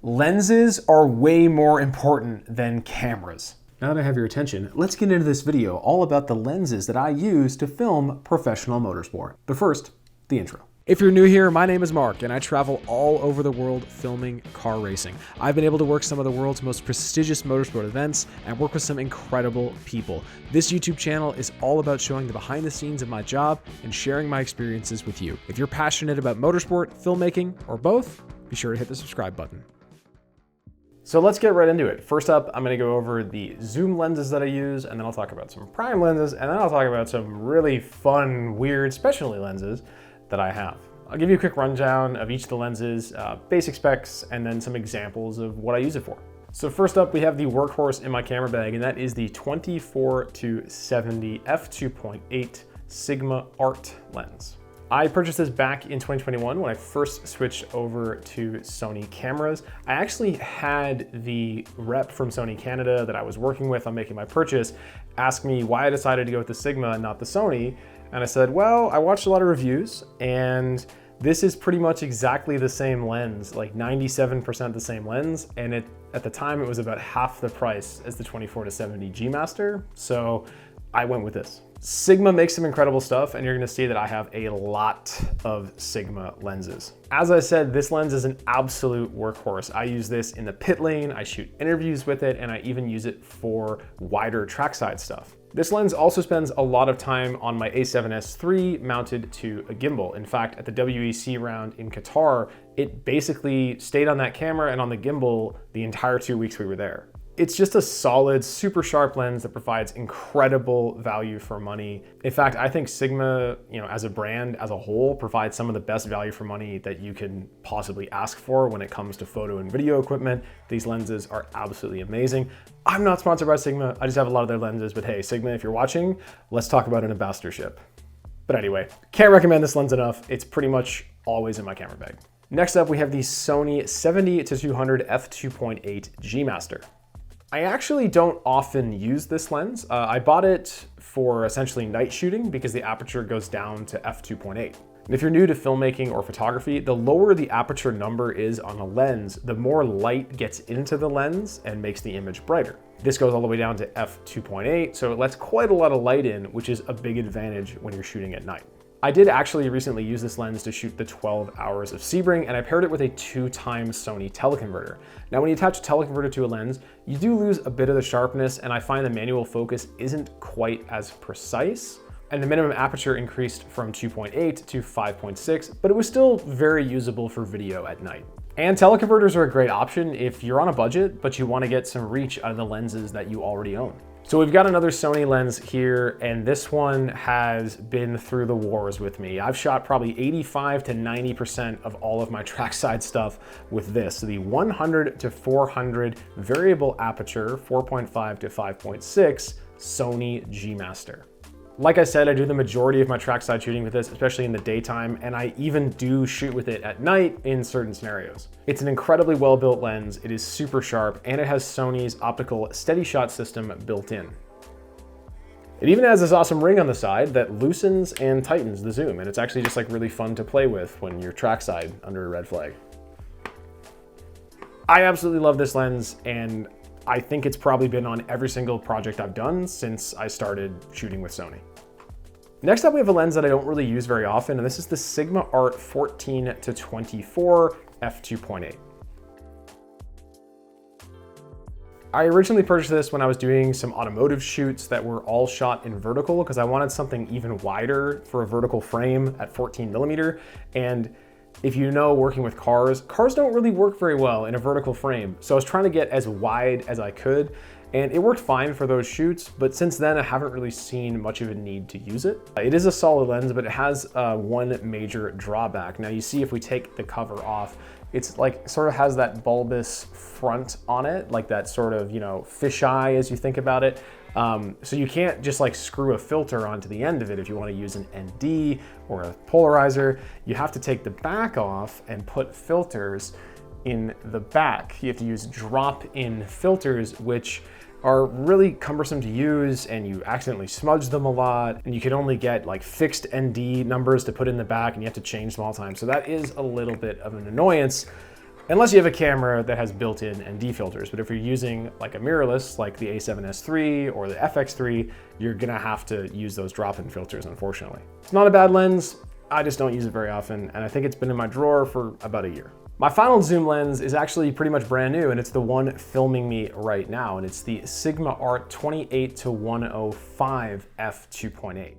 Lenses are way more important than cameras. Now that I have your attention, let's get into this video all about the lenses that I use to film professional motorsport. But first, the intro. If you're new here, my name is Mark and I travel all over the world filming car racing. I've been able to work some of the world's most prestigious motorsport events and work with some incredible people. This YouTube channel is all about showing the behind the scenes of my job and sharing my experiences with you. If you're passionate about motorsport, filmmaking, or both, be sure to hit the subscribe button. So let's get right into it. First up, I'm gonna go over the zoom lenses that I use, and then I'll talk about some prime lenses, and then I'll talk about some really fun, weird specialty lenses that I have. I'll give you a quick rundown of each of the lenses, basic specs, and then some examples of what I use it for. So first up, we have the workhorse in my camera bag, and that is the 24-70 f2.8 Sigma Art lens. I purchased this back in 2021 when I first switched over to Sony cameras. I actually had the rep from Sony Canada that I was working with on making my purchase ask me why I decided to go with the Sigma and not the Sony. And I said, well, I watched a lot of reviews and this is pretty much exactly the same lens, like 97% the same lens. And at the time it was about half the price as the 24-70 G Master. So I went with this. Sigma makes some incredible stuff, and you're gonna see that I have a lot of Sigma lenses. As I said, this lens is an absolute workhorse. I use this in the pit lane, I shoot interviews with it, and I even use it for wider trackside stuff. This lens also spends a lot of time on my A7S III mounted to a gimbal. In fact, at the WEC round in Qatar, it basically stayed on that camera and on the gimbal the entire 2 weeks we were there. It's just a solid, super sharp lens that provides incredible value for money. In fact, I think Sigma, as a brand as a whole, provides some of the best value for money that you can possibly ask for when it comes to photo and video equipment. These lenses are absolutely amazing. I'm not sponsored by Sigma. I just have a lot of their lenses, but hey, Sigma, if you're watching, let's talk about an ambassadorship. But anyway, can't recommend this lens enough. It's pretty much always in my camera bag. Next up, we have the Sony 70-200 f2.8 G Master. I actually don't often use this lens. I bought it for essentially night shooting because the aperture goes down to f2.8. And if you're new to filmmaking or photography, the lower the aperture number is on a lens, the more light gets into the lens and makes the image brighter. This goes all the way down to f2.8, so it lets quite a lot of light in, which is a big advantage when you're shooting at night. I did actually recently use this lens to shoot the 12 hours of Sebring, and I paired it with a 2x Sony teleconverter. Now, when you attach a teleconverter to a lens, you do lose a bit of the sharpness, and I find the manual focus isn't quite as precise. And the minimum aperture increased from 2.8 to 5.6, but it was still very usable for video at night. And teleconverters are a great option if you're on a budget, but you want to get some reach out of the lenses that you already own. So we've got another Sony lens here, and this one has been through the wars with me. I've shot probably 85 to 90% of all of my trackside stuff with this, the 100-400 variable aperture 4.5 to 5.6 Sony G Master. Like I said, I do the majority of my trackside shooting with this, especially in the daytime, and I even do shoot with it at night in certain scenarios. It's an incredibly well-built lens, it is super sharp, and it has Sony's optical steady shot system built in. It even has this awesome ring on the side that loosens and tightens the zoom, and it's actually just like really fun to play with when you're trackside under a red flag. I absolutely love this lens, and I think it's probably been on every single project I've done since I started shooting with Sony. Next up, we have a lens that I don't really use very often, and this is the Sigma Art 14-24 f2.8. I originally purchased this when I was doing some automotive shoots that were all shot in vertical because I wanted something even wider for a vertical frame at 14mm. And if you know, working with cars don't really work very well in a vertical frame. So I was trying to get as wide as I could, and it worked fine for those shoots, but since then I haven't really seen much of a need to use it. It is a solid lens, but it has one major drawback. Now you see if we take the cover off, it's like sort of has that bulbous front on it, like that sort of, fisheye as you think about it. So you can't just like screw a filter onto the end of it if you want to use an ND or a polarizer. You have to take the back off and put filters in the back. You have to use drop-in filters, which are really cumbersome to use, and you accidentally smudge them a lot, and you can only get like fixed ND numbers to put in the back, and you have to change them all the time. So that is a little bit of an annoyance. unless you have a camera that has built-in ND filters. But if you're using like a mirrorless, like the A7S III or the FX3, you're gonna have to use those drop-in filters, unfortunately. It's not a bad lens, I just don't use it very often, and I think it's been in my drawer for about a year. My final zoom lens is actually pretty much brand new, and it's the one filming me right now, and it's the Sigma Art 28-105 f2.8.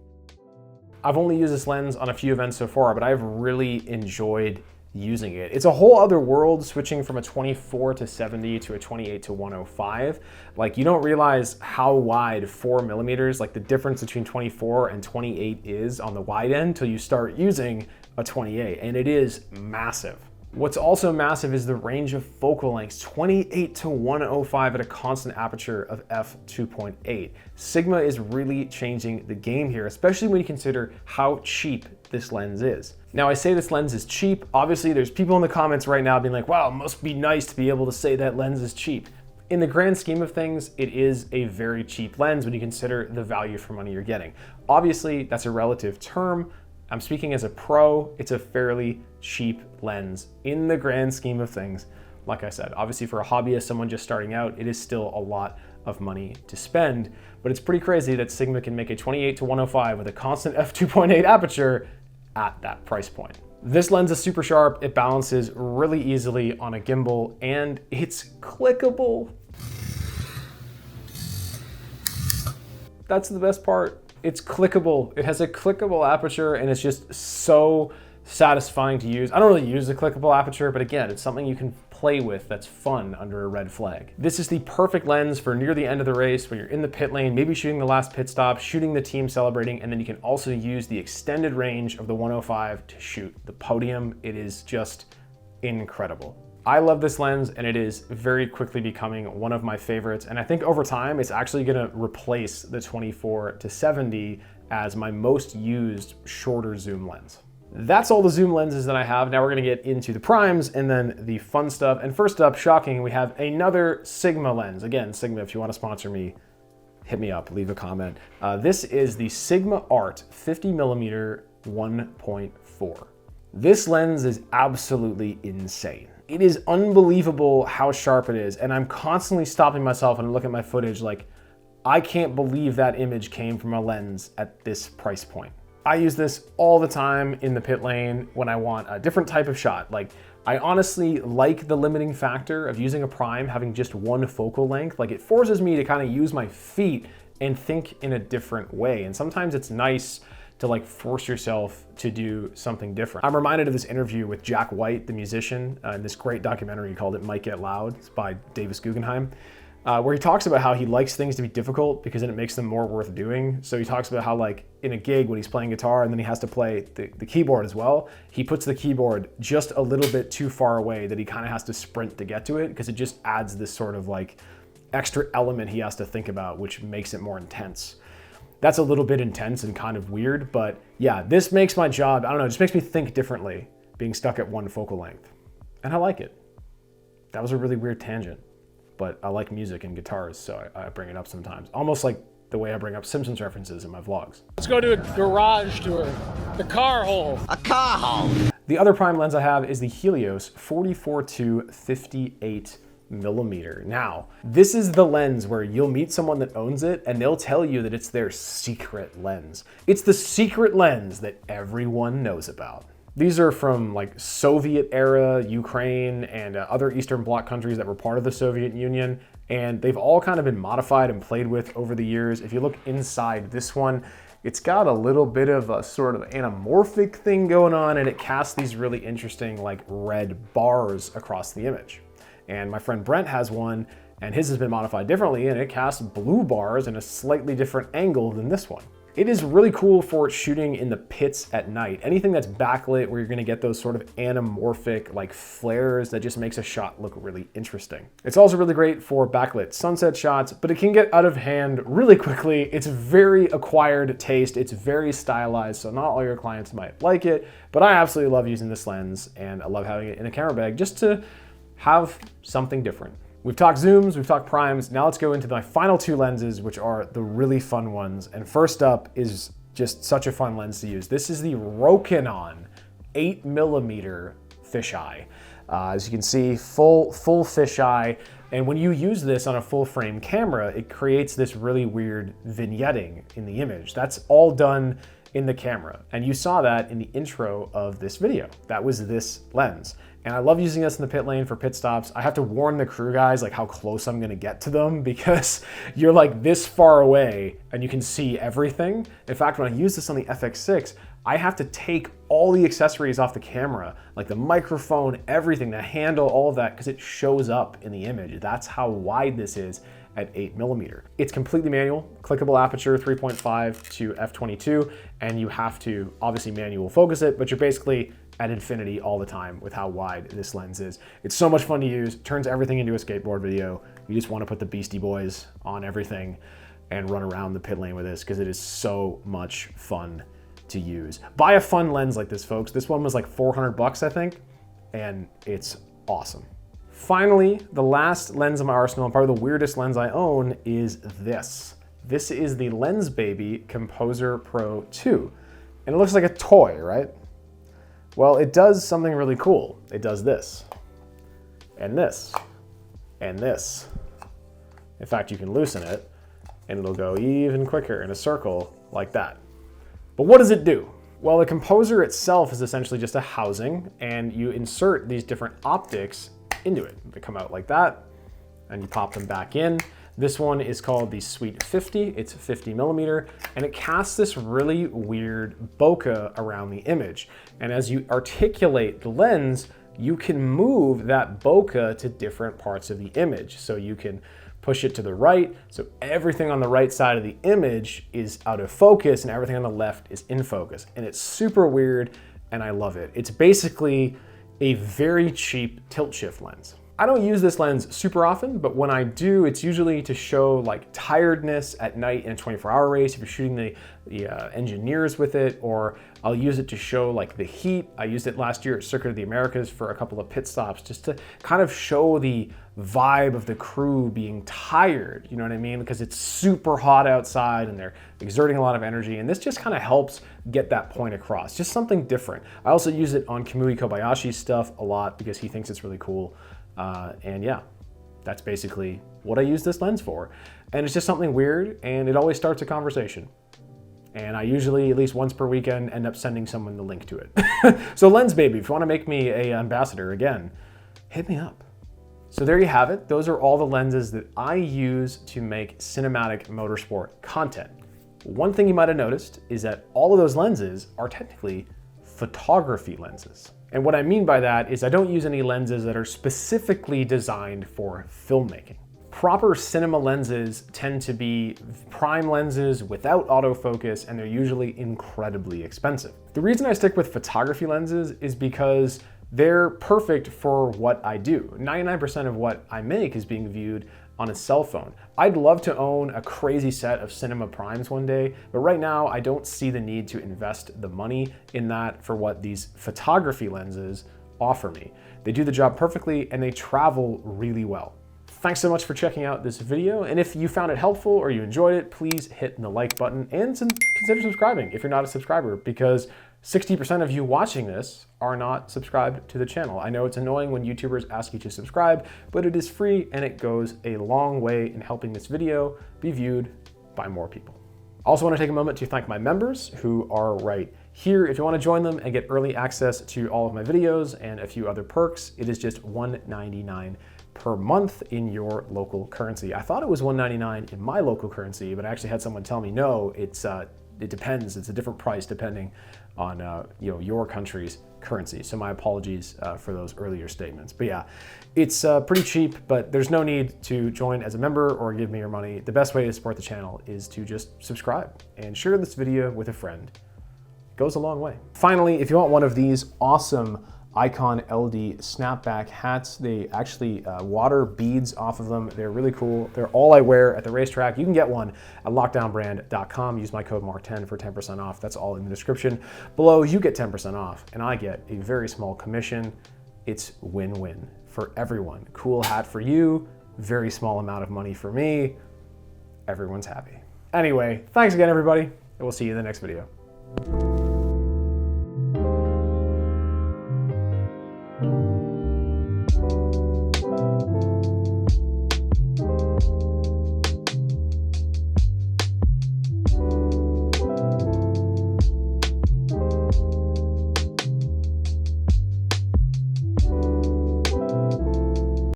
I've only used this lens on a few events so far, but I've really enjoyed using it. It's a whole other world switching from a 24-70 to a 28-105. Like, you don't realize how wide 4 millimeters, like the difference between 24 and 28 is on the wide end till you start using a 28, and it is massive. What's also massive is the range of focal lengths, 28-105 at a constant aperture of f2.8. Sigma is really changing the game here, especially when you consider how cheap this lens is. Now, I say this lens is cheap. Obviously, there's people in the comments right now being like, wow, it must be nice to be able to say that lens is cheap. In the grand scheme of things, it is a very cheap lens when you consider the value for money you're getting. Obviously, that's a relative term. I'm speaking as a pro, it's a fairly cheap lens in the grand scheme of things. Like I said, obviously for a hobbyist, someone just starting out, it is still a lot of money to spend, but it's pretty crazy that Sigma can make a 28-105 with a constant f2.8 aperture at that price point. This lens is super sharp, it balances really easily on a gimbal, and it's clickable. That's the best part. It's clickable. It has a clickable aperture, and it's just so satisfying to use. I don't really use the clickable aperture, but again, it's something you can play with that's fun under a red flag. This is the perfect lens for near the end of the race when you're in the pit lane, maybe shooting the last pit stop, shooting the team celebrating, and then you can also use the extended range of the 105 to shoot the podium. It is just incredible. I love this lens, and it is very quickly becoming one of my favorites. And I think over time, it's actually gonna replace the 24-70 as my most used shorter zoom lens. That's all the zoom lenses that I have. Now we're gonna get into the primes and then the fun stuff. And first up, shocking, we have another Sigma lens. Again, Sigma, if you wanna sponsor me, hit me up, leave a comment. This is the Sigma Art 50mm 1.4. This lens is absolutely insane. It is unbelievable how sharp it is, and I'm constantly stopping myself and looking at my footage like, I can't believe that image came from a lens at this price point. I use this all the time in the pit lane when I want a different type of shot. Like, I honestly like the limiting factor of using a prime having just one focal length. Like, it forces me to kind of use my feet and think in a different way, and sometimes it's nice to like force yourself to do something different. I'm reminded of this interview with Jack White, the musician, in this great documentary called It Might Get Loud. It's by Davis Guggenheim, where he talks about how he likes things to be difficult because then it makes them more worth doing. So he talks about how, like, in a gig when he's playing guitar and then he has to play the keyboard as well, he puts the keyboard just a little bit too far away that he kind of has to sprint to get to it because it just adds this sort of like extra element he has to think about, which makes it more intense. That's a little bit intense and kind of weird, but yeah, this makes my job, I don't know, it just makes me think differently being stuck at one focal length. And I like it. That was a really weird tangent, but I like music and guitars, so I bring it up sometimes. Almost like the way I bring up Simpsons references in my vlogs. Let's go to a garage tour. The car hole. A car hole. The other prime lens I have is the Helios 44-58 millimeter. Now, this is the lens where you'll meet someone that owns it and they'll tell you that it's their secret lens. It's the secret lens that everyone knows about. These are from like Soviet era Ukraine and other Eastern Bloc countries that were part of the Soviet Union, and they've all kind of been modified and played with over the years. If you look inside this one, it's got a little bit of a sort of anamorphic thing going on, and it casts these really interesting like red bars across the image. And my friend Brent has one, and his has been modified differently, and it casts blue bars in a slightly different angle than this one. It is really cool for shooting in the pits at night. Anything that's backlit where you're gonna get those sort of anamorphic like flares that just makes a shot look really interesting. It's also really great for backlit sunset shots, but it can get out of hand really quickly. It's very acquired taste. It's very stylized, so not all your clients might like it, but I absolutely love using this lens, and I love having it in a camera bag just to have something different. We've talked zooms, we've talked primes. Now let's go into my final two lenses, which are the really fun ones. And first up is just such a fun lens to use. This is the Rokinon 8mm fisheye. As you can see, full fisheye. And when you use this on a full frame camera, it creates this really weird vignetting in the image. That's all done in the camera. And you saw that in the intro of this video. That was this lens. And I love using this in the pit lane for pit stops. I have to warn the crew guys like how close I'm gonna get to them because you're like this far away and you can see everything. In fact, when I use this on the FX6, I have to take all the accessories off the camera, like the microphone, everything, the handle, all of that, because it shows up in the image. That's how wide this is at 8mm. It's completely manual, clickable aperture, 3.5 to f/22, and you have to obviously manual focus it, but you're basically at infinity all the time with how wide this lens is. It's so much fun to use, turns everything into a skateboard video. You just want to put the Beastie Boys on everything and run around the pit lane with this because it is so much fun to use. Buy a fun lens like this, folks. This one was like 400 bucks, I think, and it's awesome. Finally, the last lens in my arsenal, and probably the weirdest lens I own, is this. This is the Lensbaby Composer Pro 2. And it looks like a toy, right? Well, it does something really cool. It does this, and this, and this. In fact, you can loosen it, and it'll go even quicker in a circle like that. But what does it do? Well, the composer itself is essentially just a housing, and you insert these different optics into it. They come out like that, and you pop them back in. This one is called the Sweet 50. It's 50mm, and it casts this really weird bokeh around the image. And as you articulate the lens, you can move that bokeh to different parts of the image. So you can push it to the right, so everything on the right side of the image is out of focus and everything on the left is in focus. And it's super weird, and I love it. It's basically a very cheap tilt shift lens. I don't use this lens super often, but when I do, it's usually to show like tiredness at night in a 24-hour race, if you're shooting the engineers with it, or I'll use it to show like the heat. I used it last year at Circuit of the Americas for a couple of pit stops, just to kind of show the vibe of the crew being tired, you know what I mean? Because it's super hot outside and they're exerting a lot of energy, and this just kind of helps get that point across, just something different. I also use it on Kamui Kobayashi's stuff a lot because he thinks it's really cool. And yeah, that's basically what I use this lens for. And it's just something weird, and it always starts a conversation. And I usually, at least once per weekend, end up sending someone the link to it. So Lensbaby, if you want to make me an ambassador again, hit me up. So there you have it. Those are all the lenses that I use to make cinematic motorsport content. One thing you might have noticed is that all of those lenses are technically photography lenses. And what I mean by that is I don't use any lenses that are specifically designed for filmmaking. Proper cinema lenses tend to be prime lenses without autofocus, and they're usually incredibly expensive. The reason I stick with photography lenses is because they're perfect for what I do. 99% of what I make is being viewed on a cell phone. I'd love to own a crazy set of cinema primes one day, but right now I don't see the need to invest the money in that for what these photography lenses offer me. They do the job perfectly and they travel really well. Thanks so much for checking out this video, and if you found it helpful or you enjoyed it, please hit the like button and consider subscribing if you're not a subscriber, because 60% of you watching this are not subscribed to the channel. I know it's annoying when YouTubers ask you to subscribe, but it is free and it goes a long way in helping this video be viewed by more people. I also want to take a moment to thank my members who are right here. If you want to join them and get early access to all of my videos and a few other perks, it is just $1.99 per month in your local currency. I thought it was $1.99 in my local currency, but I actually had someone tell me, no, it depends. It's a different price depending on your country's currency. So my apologies for those earlier statements. But yeah, it's pretty cheap, but there's no need to join as a member or give me your money. The best way to support the channel is to just subscribe and share this video with a friend. It goes a long way. Finally, if you want one of these awesome Icon LD snapback hats, they actually water beads off of them. They're really cool. They're all I wear at the racetrack. You can get one at lockdownbrand.com. Use my code MARK10 for 10% off. That's all in the description below. You get 10% off and I get a very small commission. It's win-win for everyone. Cool hat for you, very small amount of money for me. Everyone's happy. Anyway, thanks again, everybody, and we'll see you in the next video.